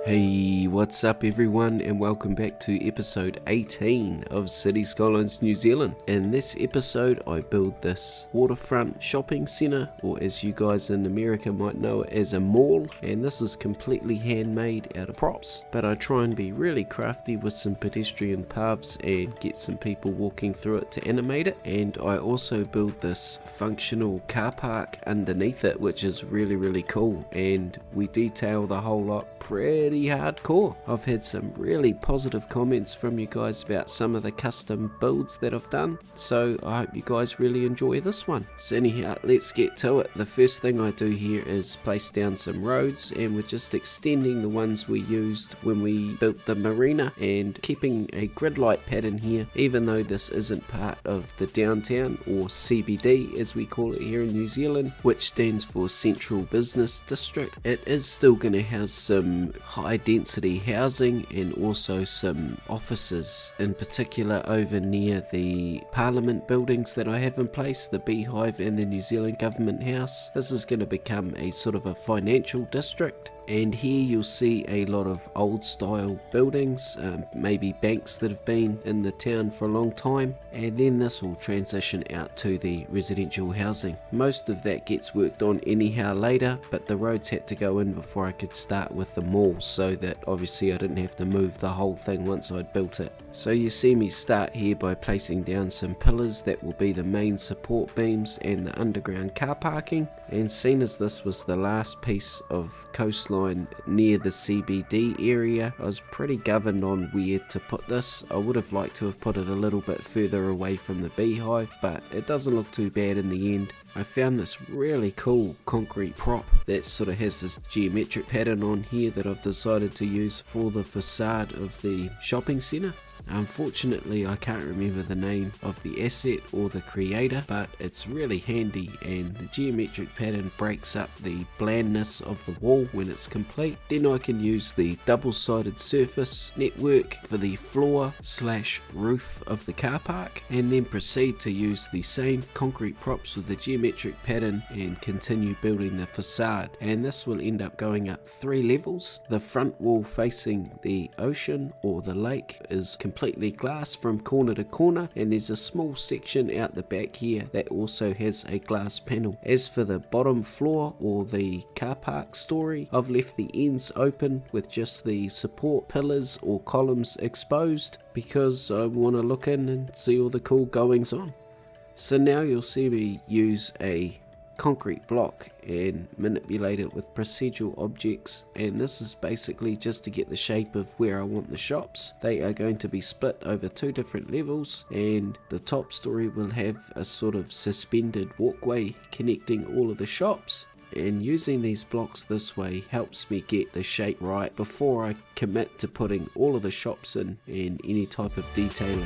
Hey, what's up everyone, and welcome back to episode 18 of City Skylines New Zealand. In this episode I build this waterfront shopping centre, or as you guys in America might know it as a mall, and this is completely handmade out of props, but I try and be really crafty with some pedestrian paths and get some people walking through it to animate it. And I also build this functional car park underneath it, which is really cool, and we detail the whole lot pretty hardcore. I've had some really positive comments from you guys about some of the custom builds that I've done, so I hope you guys really enjoy this one. So anyhow, let's get to it. The first thing I do here is place down some roads, and we're just extending the ones we used when we built the marina and keeping a grid light pattern here, even though this isn't part of the downtown, or CBD as we call it here in New Zealand, which stands for Central Business District. It is still going to house some high density housing and also some offices, in particular over near the Parliament buildings that I have in place, the Beehive and the New Zealand Government House. This is going to become a sort of a financial district. And here you'll see a lot of old style buildings, maybe banks that have been in the town for a long time, and then this will transition out to the residential housing. Most of that gets worked on anyhow later, but the roads had to go in before I could start with the mall, so that obviously I didn't have to move the whole thing once I'd built it. So you see me start here by placing down some pillars that will be the main support beams and the underground car parking, and seeing as this was the last piece of coastline near the CBD area, I was pretty governed on where to put this. I would have liked to have put it a little bit further away from the Beehive, but it doesn't look too bad in the end. I found this really cool concrete prop that sort of has this geometric pattern on here that I've decided to use for the facade of the shopping centre. Unfortunately, I can't remember the name of the asset or the creator, but it's really handy, and the geometric pattern breaks up the blandness of the wall when it's complete. Then I can use the double-sided surface network for the floor/roof of the car park, and then proceed to use the same concrete props with the geometric pattern and continue building the facade. And this will end up going up 3 levels. The front wall facing the ocean or the lake is completely glass from corner to corner, and there's a small section out the back here that also has a glass panel. As for the bottom floor or the car park story, I've left the ends open with just the support pillars or columns exposed because I want to look in and see all the cool goings on. So now you'll see me use a concrete block and manipulate it with procedural objects, and this is basically just to get the shape of where I want the shops. They are going to be split over 2 different levels, and the top story will have a sort of suspended walkway connecting all of the shops, and using these blocks this way helps me get the shape right before I commit to putting all of the shops in and any type of detailing.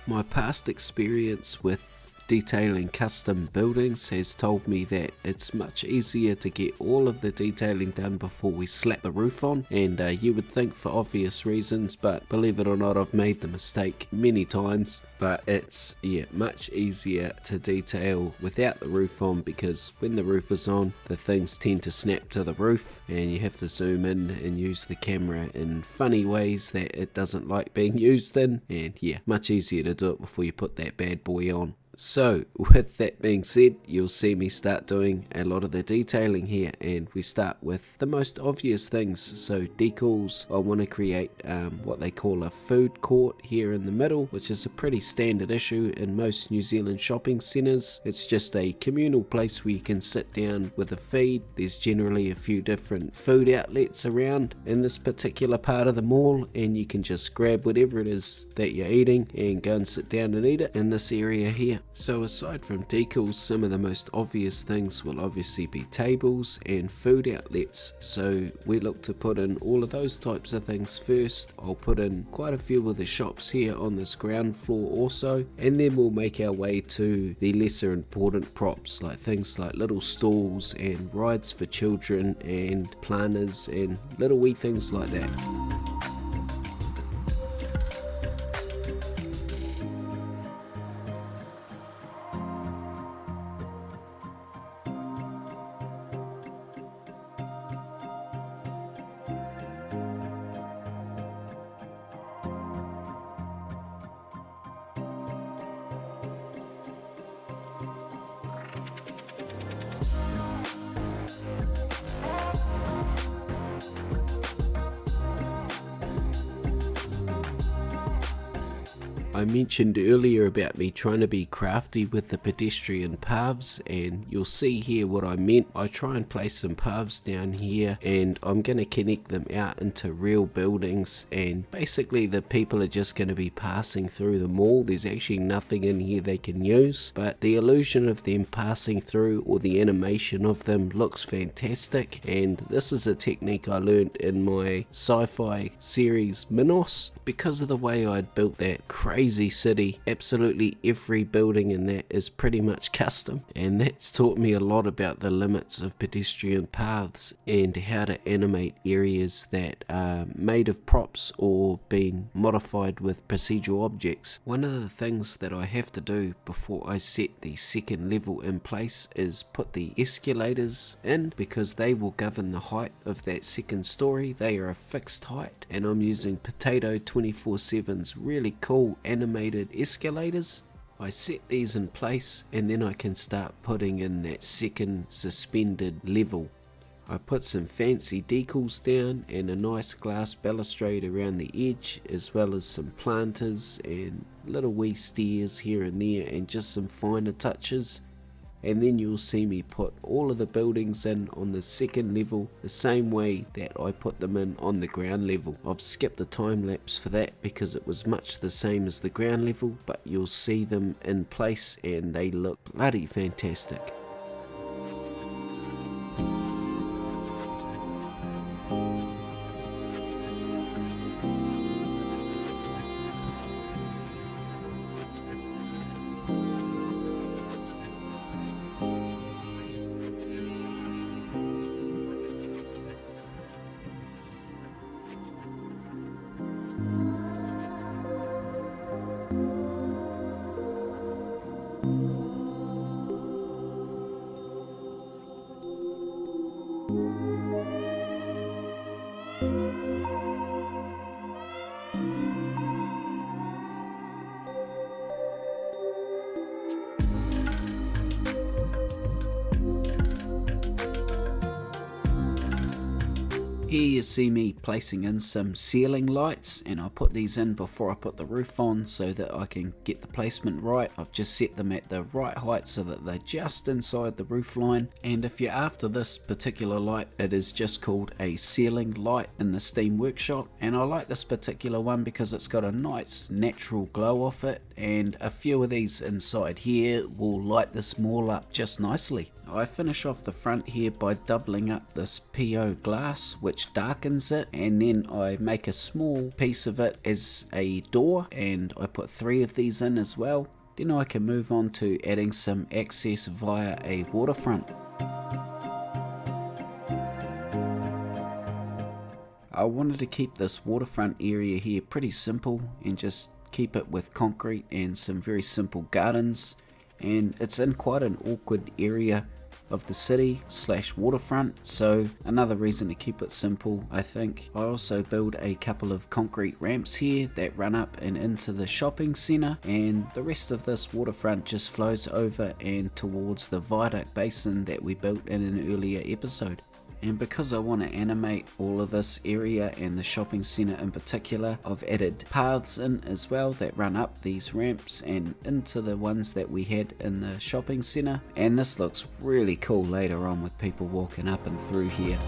My past experience with detailing custom buildings has told me that it's much easier to get all of the detailing done before we slap the roof on, and you would think for obvious reasons, but believe it or not, I've made the mistake many times. But it's much easier to detail without the roof on, because when the roof is on, the things tend to snap to the roof and you have to zoom in and use the camera in funny ways that it doesn't like being used in, and much easier to do it before you put that bad boy on. So with that being said, you'll see me start doing a lot of the detailing here, and we start with the most obvious things. So decals, I want to create what they call a food court here in the middle, which is a pretty standard issue in most New Zealand shopping centres. It's just a communal place where you can sit down with a feed. There's generally a few different food outlets around in this particular part of the mall, and you can just grab whatever it is that you're eating and go and sit down and eat it in this area here. So aside from decals, some of the most obvious things will obviously be tables and food outlets. So we look to put in all of those types of things first. I'll put in quite a few of the shops here on this ground floor also, and then we'll make our way to the lesser important props, like things like little stalls and rides for children and planners and little wee things like that. I mentioned earlier about me trying to be crafty with the pedestrian paths, and you'll see here what I meant. I try and place some paths down here, and I'm going to connect them out into real buildings, and basically the people are just going to be passing through the mall. There's actually nothing in here they can use, but the illusion of them passing through, or the animation of them, looks fantastic. And this is a technique I learned in my sci-fi series Minos. Because of the way I'd built that crazy city, absolutely every building in that is pretty much custom, and that's taught me a lot about the limits of pedestrian paths and how to animate areas that are made of props or been modified with procedural objects. One of the things that I have to do before I set the second level in place is put the escalators in, because they will govern the height of that second story. They are a fixed height, and I'm using Potato 24/7's really cool animated escalators. I set these in place, and then I can start putting in that second suspended level. I put some fancy decals down and a nice glass balustrade around the edge, as well as some planters and little wee stairs here and there, and just some finer touches. And then you'll see me put all of the buildings in on the second level the same way that I put them in on the ground level. I've skipped the time lapse for that because it was much the same as the ground level, but you'll see them in place and they look bloody fantastic. Here you see me placing in some ceiling lights, and I put these in before I put the roof on so that I can get the placement right. I've just set them at the right height so that they're just inside the roof line. And if you're after this particular light, it is just called a ceiling light in the Steam Workshop, and I like this particular one because it's got a nice natural glow off it, and a few of these inside here will light this mall up just nicely. I finish off the front here by doubling up this PO glass, which darkens it, and then I make a small piece of it as a door, and I put 3 of these in as well. then I can move on to adding some access via a waterfront. I wanted to keep this waterfront area here pretty simple and just keep it with concrete and some very simple gardens, and it's in quite an awkward area of the city / waterfront, so another reason to keep it simple, I think. I also build a couple of concrete ramps here that run up and into the shopping centre, and the rest of this waterfront just flows over and towards the viaduct basin that we built in an earlier episode. And because I want to animate all of this area and the shopping centre in particular, I've added paths in as well that run up these ramps and into the ones that we had in the shopping centre, and this looks really cool later on with people walking up and through here.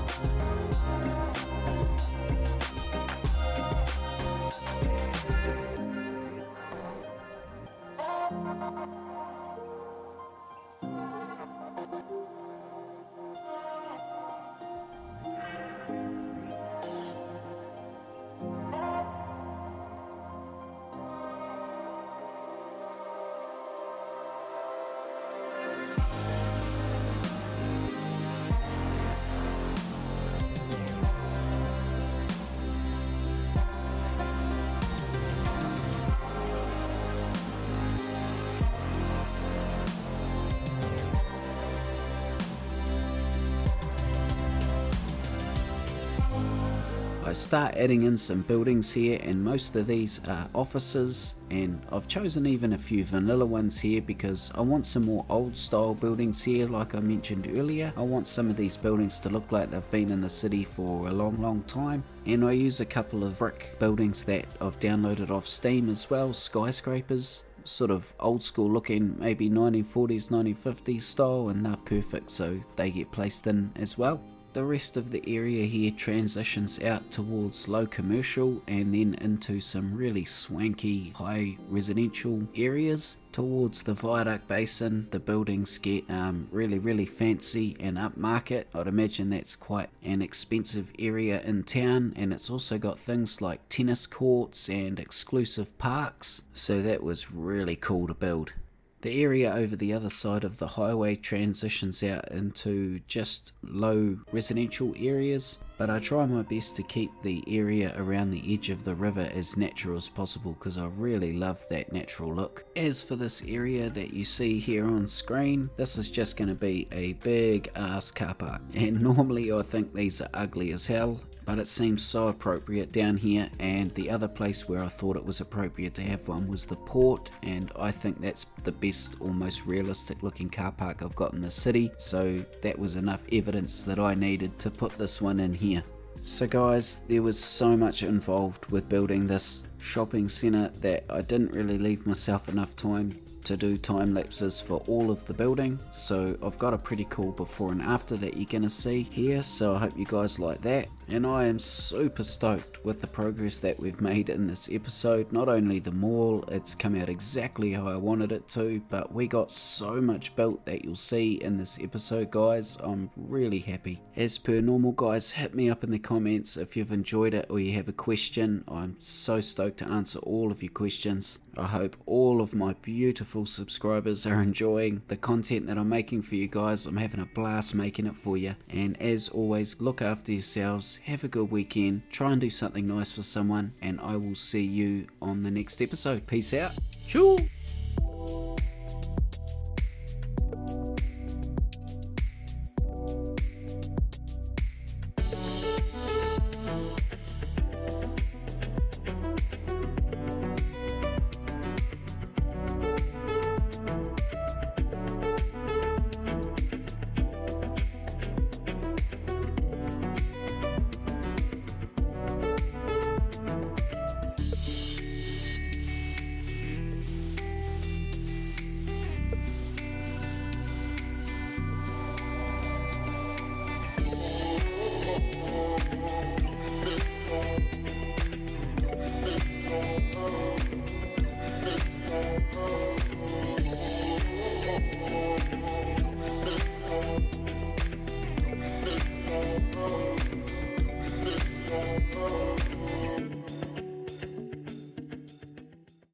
I start adding in some buildings here, and most of these are offices, and I've chosen even a few vanilla ones here because I want some more old style buildings here like I mentioned earlier. I want some of these buildings to look like they've been in the city for a long time, and I use a couple of brick buildings that I've downloaded off Steam as well, skyscrapers, sort of old school looking, maybe 1940s 1950s style, and they're perfect, so they get placed in as well. The rest of the area here transitions out towards low commercial and then into some really swanky high residential areas. Towards the viaduct basin, the buildings get really fancy and upmarket. I'd imagine that's quite an expensive area in town, and it's also got things like tennis courts and exclusive parks, so that was really cool to build. The area over the other side of the highway transitions out into just low residential areas, but I try my best to keep the area around the edge of the river as natural as possible because I really love that natural look. As for this area that you see here on screen, this is just going to be a big ass car park, and normally I think these are ugly as hell, but it seems so appropriate down here, and the other place where I thought it was appropriate to have one was the port, and I think that's the best or most realistic looking car park I've got in the city, so that was enough evidence that I needed to put this one in here. So guys, there was so much involved with building this shopping centre that I didn't really leave myself enough time to do time lapses for all of the building, so I've got a pretty cool before and after that you're gonna see here, so I hope you guys like that. And I am super stoked with the progress that we've made in this episode. Not only the mall, it's come out exactly how I wanted it to, but we got so much built that you'll see in this episode, guys. I'm really happy. As per normal, guys, hit me up in the comments if you've enjoyed it or you have a question. I'm so stoked to answer all of your questions. I hope all of my beautiful subscribers are enjoying the content that I'm making for you guys. I'm having a blast making it for you. And as always, look after yourselves, have a good weekend, try and do something nice for someone, and I will see you on the next episode. Peace out. Choo!